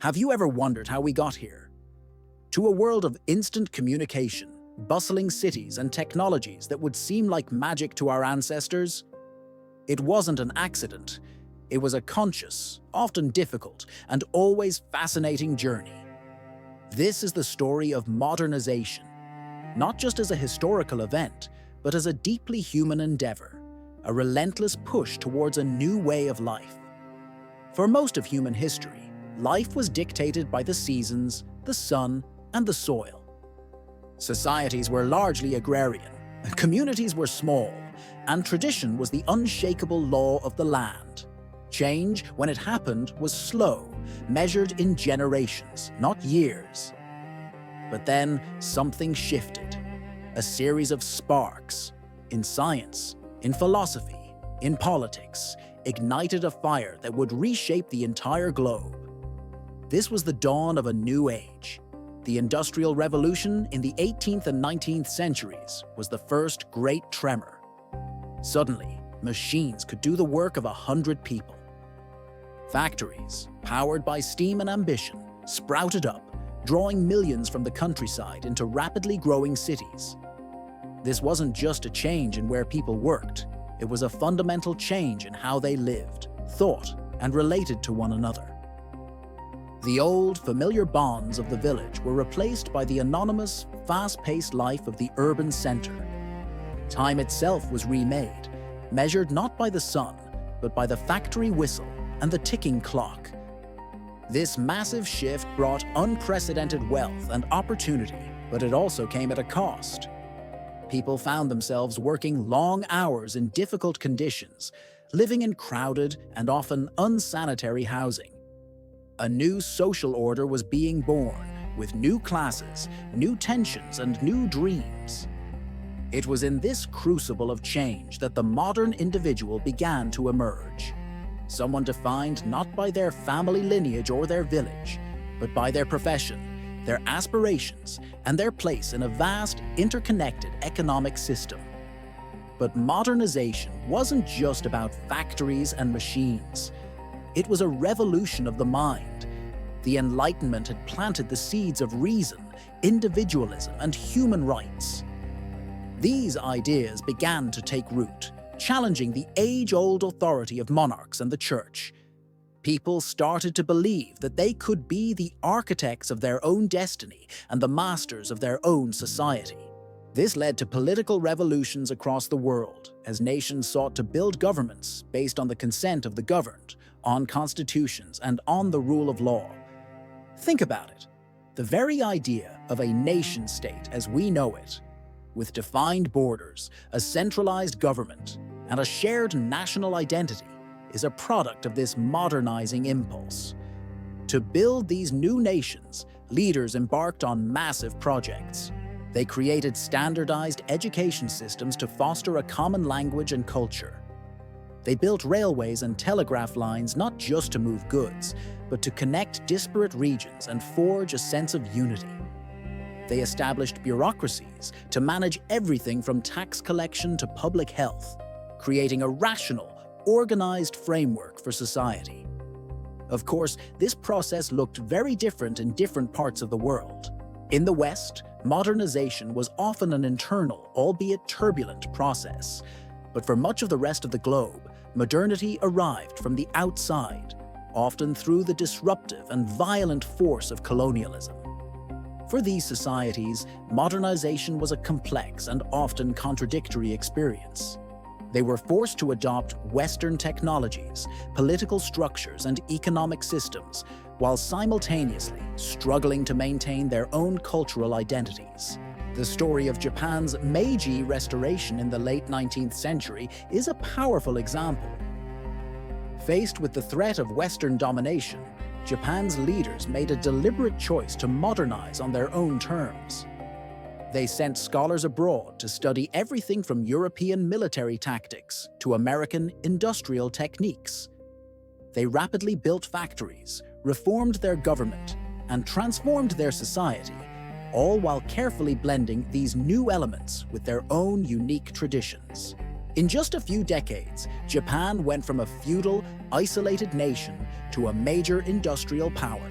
Have you ever wondered how we got here? To a world of instant communication, bustling cities, and technologies that would seem like magic to our ancestors? It wasn't an accident. It was a conscious, often difficult, and always fascinating journey. This is the story of modernization, not just as a historical event, but as a deeply human endeavor, a relentless push towards a new way of life. For most of human history, life was dictated by the seasons, the sun, and the soil. Societies were largely agrarian, communities were small, and tradition was the unshakable law of the land. Change, when it happened, was slow, measured in generations, not years. But then something shifted. A series of sparks, in science, in philosophy, in politics, ignited a fire that would reshape the entire globe. This was the dawn of a new age. The Industrial Revolution in the 18th and 19th centuries was the first great tremor. Suddenly, machines could do the work of 100 people. Factories, powered by steam and ambition, sprouted up, drawing millions from the countryside into rapidly growing cities. This wasn't just a change in where people worked, it was a fundamental change in how they lived, thought, and related to one another. The old, familiar bonds of the village were replaced by the anonymous, fast-paced life of the urban center. Time itself was remade, measured not by the sun, but by the factory whistle and the ticking clock. This massive shift brought unprecedented wealth and opportunity, but it also came at a cost. People found themselves working long hours in difficult conditions, living in crowded and often unsanitary housing. A new social order was being born, with new classes, new tensions, and new dreams. It was in this crucible of change that the modern individual began to emerge. Someone defined not by their family lineage or their village, but by their profession, their aspirations, and their place in a vast, interconnected economic system. But modernization wasn't just about factories and machines. It was a revolution of the mind. The Enlightenment had planted the seeds of reason, individualism, and human rights. These ideas began to take root, challenging the age-old authority of monarchs and the church. People started to believe that they could be the architects of their own destiny and the masters of their own society. This led to political revolutions across the world, as nations sought to build governments based on the consent of the governed, on constitutions, and on the rule of law. Think about it. The very idea of a nation-state as we know it, with defined borders, a centralized government, and a shared national identity, is a product of this modernizing impulse. To build these new nations, leaders embarked on massive projects. They created standardized education systems to foster a common language and culture. They built railways and telegraph lines not just to move goods, but to connect disparate regions and forge a sense of unity. They established bureaucracies to manage everything from tax collection to public health, creating a rational, organized framework for society. Of course, this process looked very different in different parts of the world. In the West, modernization was often an internal, albeit turbulent, process. But for much of the rest of the globe, modernity arrived from the outside, often through the disruptive and violent force of colonialism. For these societies, modernization was a complex and often contradictory experience. They were forced to adopt Western technologies, political structures, and economic systems, while simultaneously struggling to maintain their own cultural identities. The story of Japan's Meiji Restoration in the late 19th century is a powerful example. Faced with the threat of Western domination, Japan's leaders made a deliberate choice to modernize on their own terms. They sent scholars abroad to study everything from European military tactics to American industrial techniques. They rapidly built factories, reformed their government, and transformed their society, all while carefully blending these new elements with their own unique traditions. In just a few decades, Japan went from a feudal, isolated nation to a major industrial power.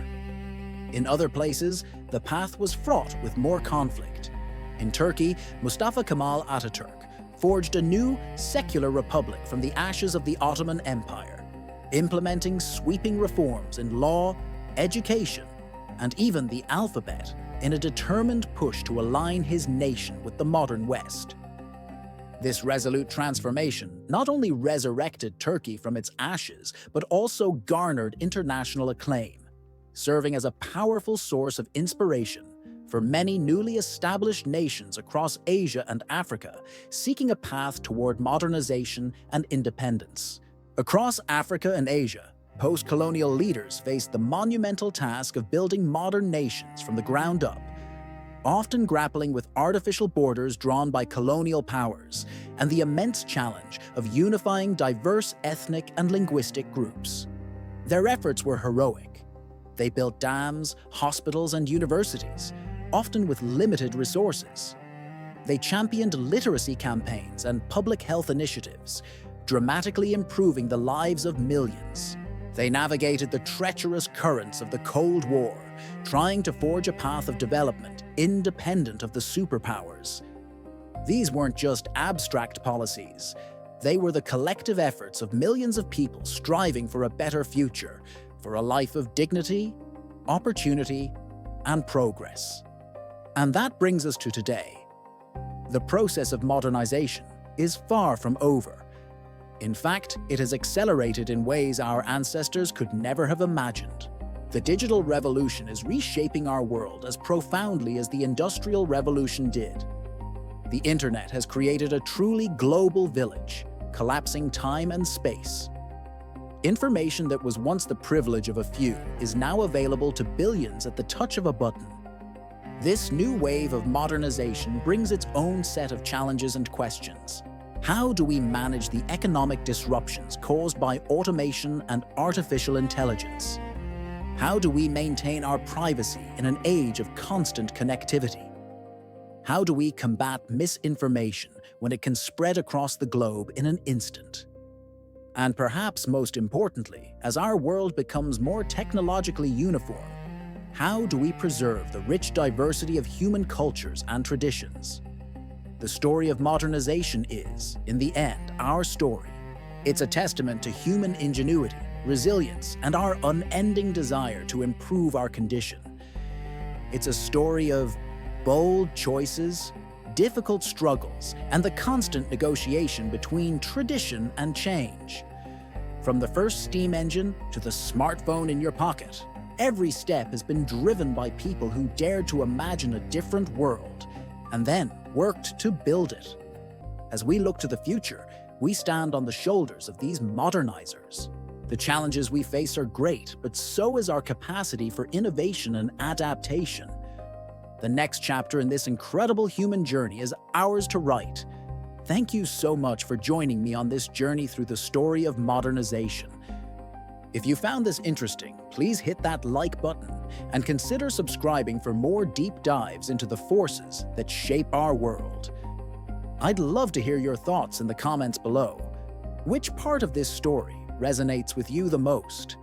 In other places, the path was fraught with more conflict. In Turkey, Mustafa Kemal Ataturk forged a new, secular republic from the ashes of the Ottoman Empire, implementing sweeping reforms in law, education, and even the alphabet in a determined push to align his nation with the modern West. This resolute transformation not only resurrected Turkey from its ashes, but also garnered international acclaim, serving as a powerful source of inspiration for many newly established nations across Asia and Africa seeking a path toward modernization and independence. Across Africa and Asia, post-colonial leaders faced the monumental task of building modern nations from the ground up, often grappling with artificial borders drawn by colonial powers and the immense challenge of unifying diverse ethnic and linguistic groups. Their efforts were heroic. They built dams, hospitals, and universities, often with limited resources. They championed literacy campaigns and public health initiatives, dramatically improving the lives of millions. They navigated the treacherous currents of the Cold War, trying to forge a path of development independent of the superpowers. These weren't just abstract policies. They were the collective efforts of millions of people striving for a better future, for a life of dignity, opportunity, and progress. And that brings us to today. The process of modernization is far from over. In fact, it has accelerated in ways our ancestors could never have imagined. The digital revolution is reshaping our world as profoundly as the Industrial Revolution did. The internet has created a truly global village, collapsing time and space. Information that was once the privilege of a few is now available to billions at the touch of a button. This new wave of modernization brings its own set of challenges and questions. How do we manage the economic disruptions caused by automation and artificial intelligence? How do we maintain our privacy in an age of constant connectivity? How do we combat misinformation when it can spread across the globe in an instant? And perhaps most importantly, as our world becomes more technologically uniform, how do we preserve the rich diversity of human cultures and traditions? The story of modernization is, in the end, our story. It's a testament to human ingenuity, resilience, and our unending desire to improve our condition. It's a story of bold choices, difficult struggles, and the constant negotiation between tradition and change. From the first steam engine to the smartphone in your pocket, every step has been driven by people who dared to imagine a different world and then worked to build it. As we look to the future, we stand on the shoulders of these modernizers. The challenges we face are great, but so is our capacity for innovation and adaptation. The next chapter in this incredible human journey is ours to write. Thank you so much for joining me on this journey through the story of modernization. If you found this interesting, please hit that like button and consider subscribing for more deep dives into the forces that shape our world. I'd love to hear your thoughts in the comments below. Which part of this story resonates with you the most?